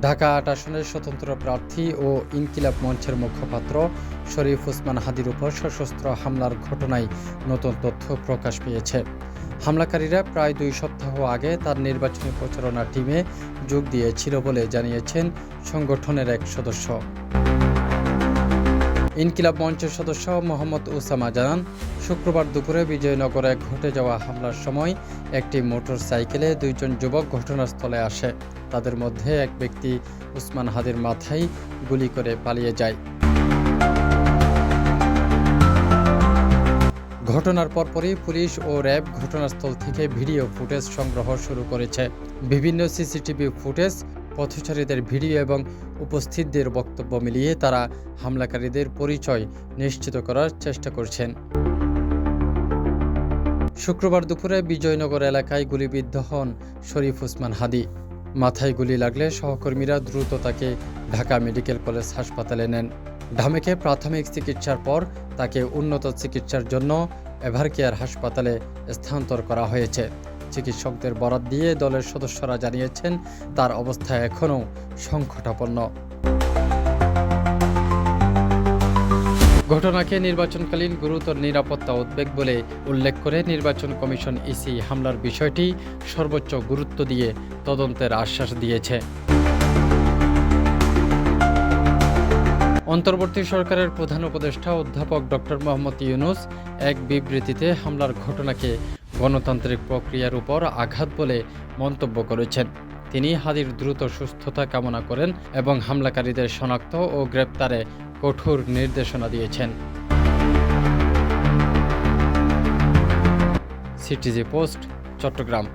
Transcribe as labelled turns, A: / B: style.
A: ঢাকা ৮ আসনের স্বতন্ত্র প্রার্থী ও ইনকিলাব মঞ্চের মুখপাত্র শরীফ ওসমান হাদির উপর সশস্ত্র হামলার ঘটনায় নতুন তথ্য প্রকাশ পেয়েছে। হামলাকারীরা প্রায় 2 সপ্তাহ আগে তার নির্বাচনী প্রচারণা টিমে যোগ দিয়েছিল বলে জানিয়েছেন সংগঠনের এক সদস্য। ইনকিলাব মঞ্চের সদস্য মোহাম্মদ ওসামা জানান, শুক্রবার দুপুরে বিজয়নগরে ঘটে যাওয়া হামলার সময় একটি মোটরসাইকেলে 2 জন যুবক ঘটনাস্থলে আসে। তাদের মধ্যে এক ব্যক্তি ওসমান হাদির মাথায় গুলি করে পালিয়ে যায়। ঘটনার পরপরই পুলিশ ও র্যাব ঘটনাস্থল থেকে ভিডিও ফুটেজ সংগ্রহ শুরু করেছে। বিভিন্ন সিসিটিভি ফুটেজ, পথচারীদের ভিডিও এবং উপস্থিতদের বক্তব্য মিলিয়ে তারা হামলাকারীদের পরিচয় নিশ্চিত করার চেষ্টা করছেন। শুক্রবার দুপুরে বিজয়নগর এলাকায় গুলিবিদ্ধ হন শরীফ ওসমান হাদি। মাথায় গুলি লাগলে সহকর্মীরা দ্রুত তাকে ঢাকা মেডিকেল কলেজ হাসপাতালে নেন। ঢামেকে প্রাথমিক চিকিৎসার পর তাকে উন্নত চিকিৎসার জন্য এভারকেয়ার হাসপাতালে স্থানান্তর করা হয়েছে। চিকিৎসকদের বরাত দিয়ে দলের সদস্যরা জানিয়েছেন, তার অবস্থা এখনও সংকটাপন্ন। ঘটনাকে নির্বাচনকালীন গুরুতর নিরাপত্তা উদ্বেগ বলে উল্লেখ করে নির্বাচন কমিশন ইসি হামলার বিষয়টি সর্বোচ্চ গুরুত্ব দিয়ে তদন্তের আশ্বাস দিয়েছে। অন্তর্বর্তী সরকারের প্রধান উপদেষ্টা অধ্যাপক ডক্টর মোহাম্মদ ইউনূস এক বিবৃতিতে হামলার ঘটনাকে গণতান্ত্রিক প্রক্রিয়ার উপর আঘাত বলে মন্তব্য করেছেন। তিনি হাদির দ্রুত সুস্থতা কামনা করেন এবং হামলাকারীদের শনাক্ত ও গ্রেপ্তারে কঠোর নির্দেশনা দিয়েছেন। CTG post, Chittagong.